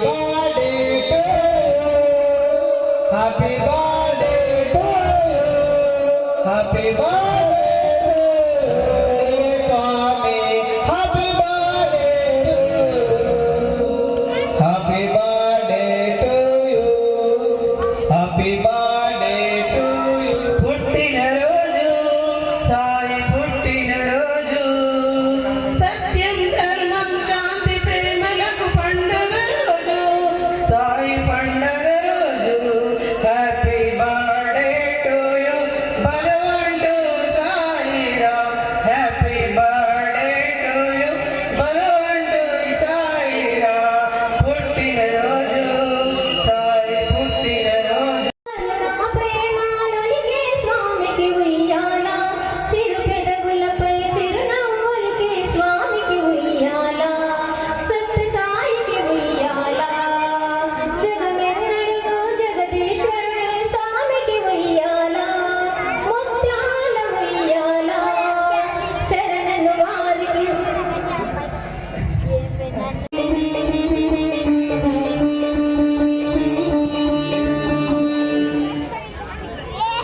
birthday to you. Happy birthday to you. Happy birthday to you, Swami. Happy birthday to you. Happy birthday to you. Happy birthday to you. పుట్టిన రోజు సాయి పుట్టిన రోజు సత్యం ధర్మం శాంతి ప్రేమలకు పండుగ రోజు సాయి పండుగ రోజు హ్యాపీ బర్త్డే టు యు భగవంతు Sai Ram happy birthday to you భగవంతు సాయి రామ్ పుట్టిన రోజు సాయి పుట్టిన రోజు ప్రేమాలొలికే స్వామికి ఉయ్యాల చిరు పెదవులపై చిరునవ్వులకి స్వామికి ఉయ్యాల సత్య సాయికి ఉయ్యాల జగమెన్నడుగు జగదీశ్వరుడు స్వామికి ఉయ్యాల ముత్యాల ఉయ్యాల శరణను వారికి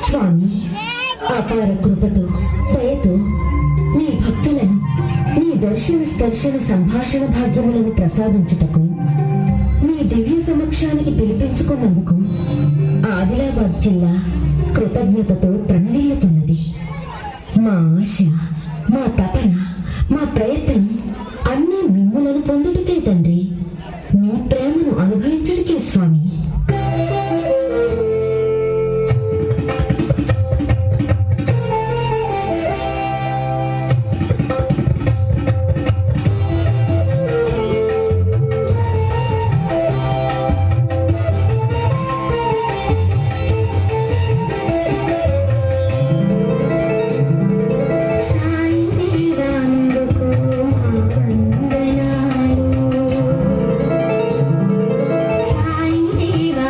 స్వామి అపార కృపతో దయతో మీ భక్తులను మీ దర్శన స్పర్శన సంభాషణ భాగ్యములను ప్రసాదించుటకు మీ దివ్య సమక్షానికి పిలిపించుకున్నందుకు ఆదిలాబాద్ జిల్లా కృతజ్ఞతతో ప్రణమిల్లుతున్నది. మా ఆశ, మా తపన, మా ప్రయత్నం అన్నీ మిమ్ములను పొందుటకే తండ్రి, మీ ప్రేమను అనుభవించుటకే స్వామి. సాయి దేవా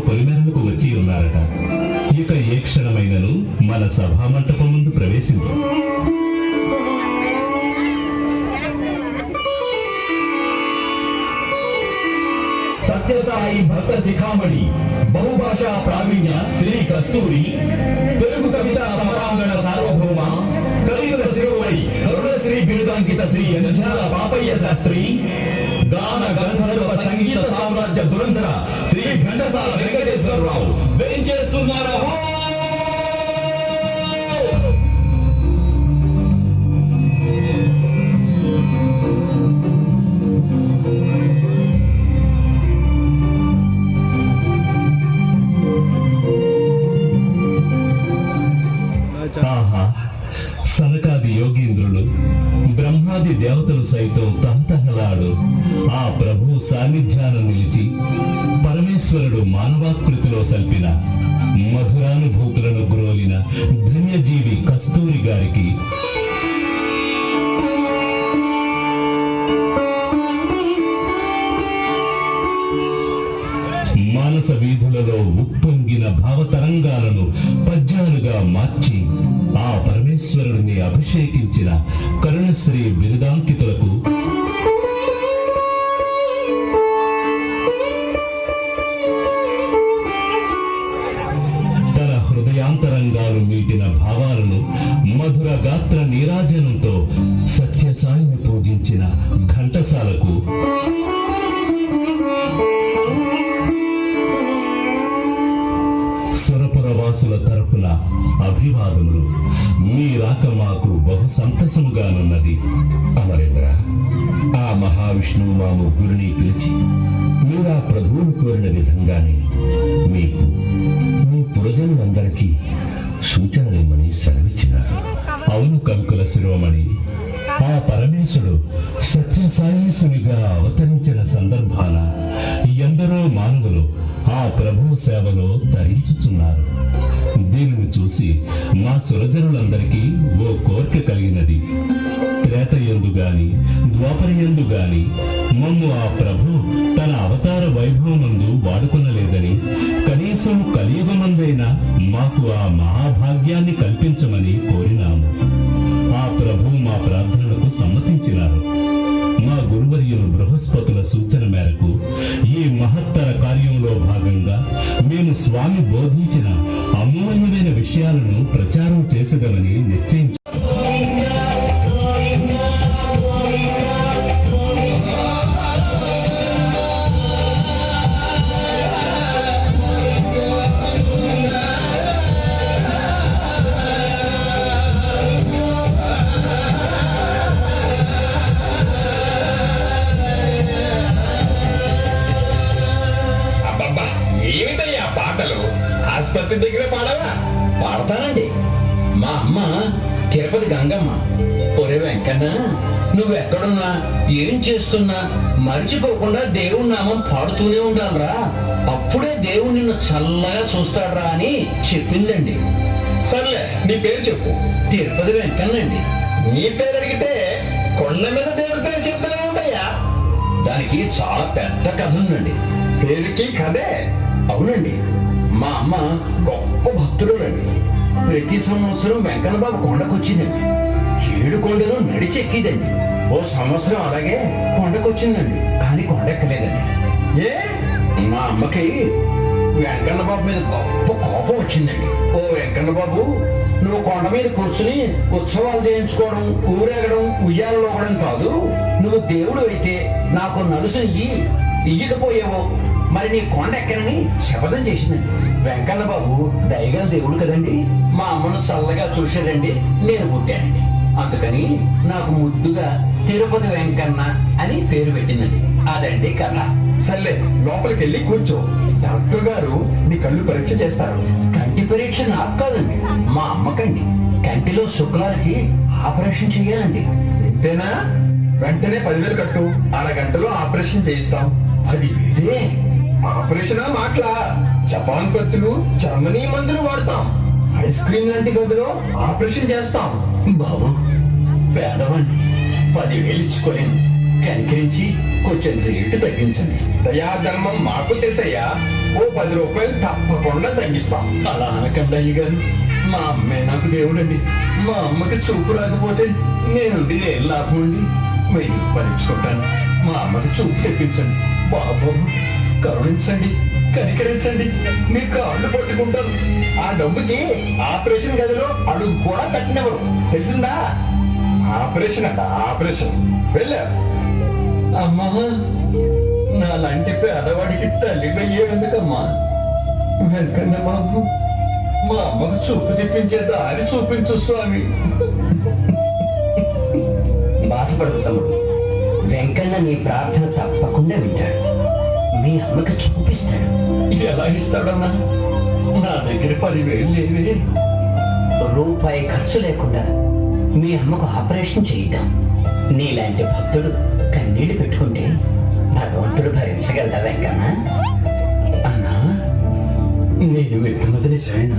పొలిమేరలకు వచ్చి ఉన్నారట. ఇక ఏ క్షణమైనను మన సభామంటపం ముందు ప్రవేశించు. సత్యసాయి భక్త శిఖామణి, బహుభాషా ప్రావీణ్య శ్రీ కస్తూరి, తెలుగు కవిత సమరాంగణ సార్వభౌమ, కలియుగ శిరోమణి కరుణశ్రీ బిరుదాంకిత శ్రీ యజ్ఞాల పాపయ్య శాస్త్రి, గాన గంధర్వ సంగీత సామ్రాజ్య దురంధర శ్రీ ఘంటసాల వెంకటేశ్వరరావు వేంచేస్తున్నారు. ఆహా, సనకాది యోగీంద్రులు, బ్రహ్మాది దేవతలు సైతం తహతహలాడు ఆ ప్రభు సాన్నిధ్యాన నిలిచి పరమేశ్వరుడు మానవాకృతిలో సల్పిన మధురానుభూతులను గ్రోలిన ధన్యజీవి కస్తూరి గారికి మానస వీధులలో ఉప్పొంగిన భావతరంగాలను పద్యాలుగా మార్చి ఆ పరమేశ్వరుడిని అభిషేకించిన కరుణశ్రీ బిరుదాంకితులకు తన హృదయాంతరంగాలు మీటిన భావాలను మధుర గాత్ర నీరాజనంతో సత్యసాయిని పూజించిన ఘంటసాలకు సురపురవాసుల తరపున అభివాదములు. మీ రాక మాకు బహు సంతసముగానున్నది. అమరేంద్ర, ఆ మహావిష్ణువు మా ముగ్గురిని పిలిచి మీరు ఆ ప్రభువును కోరిన విధంగానే మీకు మీ పురజనులందరికీ సూచనలేమని సెలవిచ్చినారు. అవును కవికుల శిరోమణి, ఆ పరమేశుడు సత్యసాయీసునిగా అవతరించిన సందర్భాన ఎందరో మానవులు ఆ ప్రభు సేవలో తరించుచున్నారు. దీనిని చూసి మా సురజనులందరికీ ఓ కోరిక కలిగినది. త్రేతయందు గాని ద్వాపరయందు గాని మమ్ము ఆ ప్రభు తన అవతార వైభవమందు వాడుకొనలేదని, కనీసం కలియుగమందైనా మాకు ఆ మహాభాగ్యాన్ని కల్పించమని కోరినాము. ఆ ప్రభు మా ప్రార్థనలకు సమ్మతించినారు. మా గురువర్యులు బృహస్పతుల సూచన మేరకు ఈ మహత్తర కార్యంలో భాగంగా మేము స్వామి బోధించిన అమూల్యమైన విషయాలను ప్రచారం చేసగలని నిశ్చయించారు. ఏమిటయ్యా పాటలు? ఆసుపత్రి దగ్గర పాడవా? పాడతానండి. మా అమ్మ తిరుపతి గంగమ్మ. ఒరే వెంకన్న, నువ్వెక్కడున్నా ఏం చేస్తున్నా మర్చిపోకుండా దేవుడి నామం పాడుతూనే ఉండాలిరా, అప్పుడే దేవుడు నిన్ను చల్లగా చూస్తాడురా అని చెప్పిందండి. సర్లే, నీ పేరు చెప్పు. తిరుపతి వెంకన్నండి. నీ పేరు అడిగితే కొండ మీద దేవుడి పేరు చెప్తూనే ఉంటాయా? దానికి చాలా పెద్ద కథ ఉందండి. పేరుకి కదే. అవునండి, మా అమ్మ గొప్ప భక్తుడునండి. ప్రతి సంవత్సరం వెంకన్న బాబు కొండకొచ్చిందండి. 7 కొండలు నడిచెక్కిదండి. ఓ సంవత్సరం అలాగే కొండకొచ్చిందండి, కానీ కొండెక్కలేదండి. ఏ? మా అమ్మకి వెంకన్న బాబు మీద గొప్ప కోపం వచ్చిందండి. ఓ వెంకన్న బాబు, నువ్వు కొండ మీద కూర్చుని ఉత్సవాలు చేయించుకోవడం, ఊరేగడం, ఉయ్యాలలోగడం కాదు. నువ్వు దేవుడు అయితే నాకు నలుసు ఇయ్యకపోయావు, మరి నీ కొండ ఎక్కనని శపథం చేసిందండి. వెంకన్న బాబు దయగల దేవుడు కదండి. మా అమ్మను చల్లగా చూశాడండి, నేను పుట్టానండి. అందుకని నాకు ముద్దుగా తిరుపతి వెంకన్న అని పేరు పెట్టిందండి. అదండి కథ. సర్లే, లోపలికి వెళ్ళి కూర్చో. డాక్టర్ గారు నీ కళ్ళు పరీక్ష చేస్తారు. కంటి పరీక్ష నాకు కాదండి, మా అమ్మకండి. కంటిలో శుక్లాలకి ఆపరేషన్ చెయ్యాలండి. ఇంతేనా? వెంటనే 10,000 కట్టు. అరగంటలో ఆపరేషన్ చేయిస్తాం. 10,000? ఆపరేషన్ మాట్లా? జపాన్ కత్తులు, జర్మనీ మందులు వాడతాం. ఐస్ క్రీమ్ లాంటి గదిలో ఆపరేషన్ చేస్తాం. బాబు, పేదవాడిని, 10,000 ఇచ్చుకోలేను. కనికరించి కొంచెం రేటు తగ్గించండి. దయాధర్మం మాకు తెలుసయ్యా. ఓ 10 రూపాయలు తప్పకుండా తగ్గిస్తాం. అలా అనకండి అయ్య గారు. మా అమ్మే నాకు దేవుడండి. మా అమ్మకి చూపు రాకపోతే నేనుండి ఏం లాభం అండి? 1000 రూపాయలు ఇచ్చుకుంటాను. మా అమ్మకి చూపు తెప్పించండి బాబు. కరుణించండి, కనికరించండి, మీ కాళ్ళు పట్టుకుంటాను. ఆ డబ్బుకి ఆపరేషన్ గదిలో అడుగు కూడా కట్టినవరు, తెలిసిందా? ఆపరేషన్ అంట, ఆపరేషన్. వెళ్ళా. అమ్మా, నా లాంటి పేదవాడికి తల్లి వెయ్యేందుకమ్మా? వెంకన్న బాబు, మా అమ్మకు చూపు తెప్పించే దారి చూపించు స్వామి. బాధపడదు తమ్ముడు. వెంకన్న నీ ప్రార్థన తప్పకుండా వింటాడు. మీ అమ్మకి చూపిస్తాడు. ఎలా ఇస్తాడన్నా? నా దగ్గర 10,000 లేవే. రూపాయి ఖర్చు లేకుండా మీ అమ్మకు ఆపరేషన్ చేయిద్దాం. నీలాంటి భక్తుడు కన్నీళ్లు పెట్టుకుంటే భగవంతుడు భరించగలదా వెంకన్న? అన్నా, నేను వింటున్నది నిజమేనా?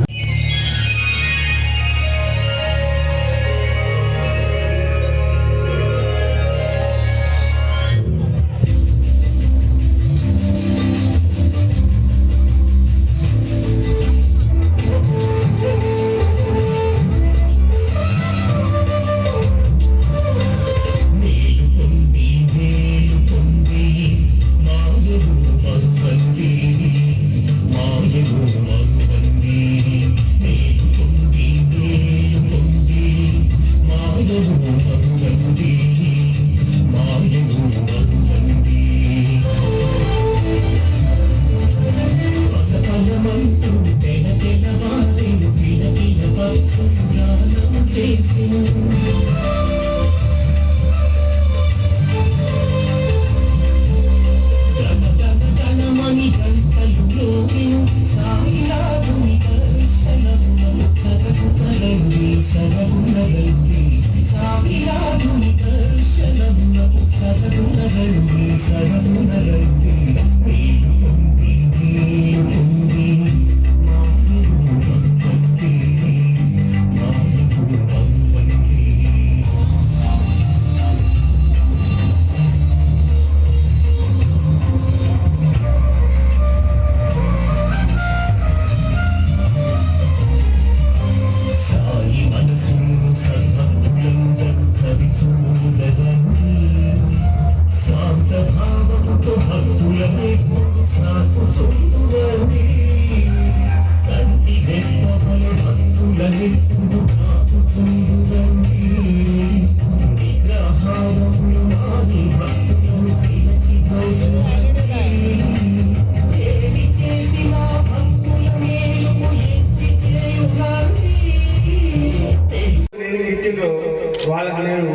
వాళ్ళకి నేను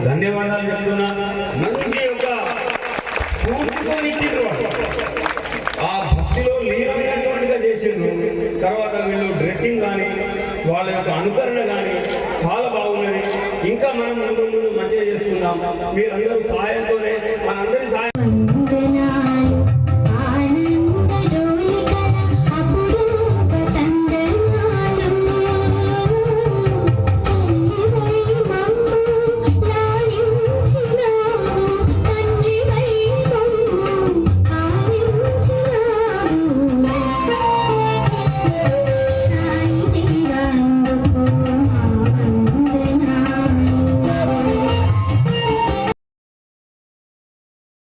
ధన్యవాదాలు చెప్తున్నా. మంచి ఒక పూర్తిగా ఇచ్చిండ్రు వాళ్ళు. ఆ భక్తిలో లీనమైనటువంటిగా చేసిండ్రు. తర్వాత వీళ్ళు డ్రెస్సింగ్ కానీ వాళ్ళ యొక్క అనుకరణ కానీ చాలా బాగున్నది. ఇంకా మనం ముందు ముందు మంచిగా చేసుకుందాం. మీరందరూ సహాయంతోనే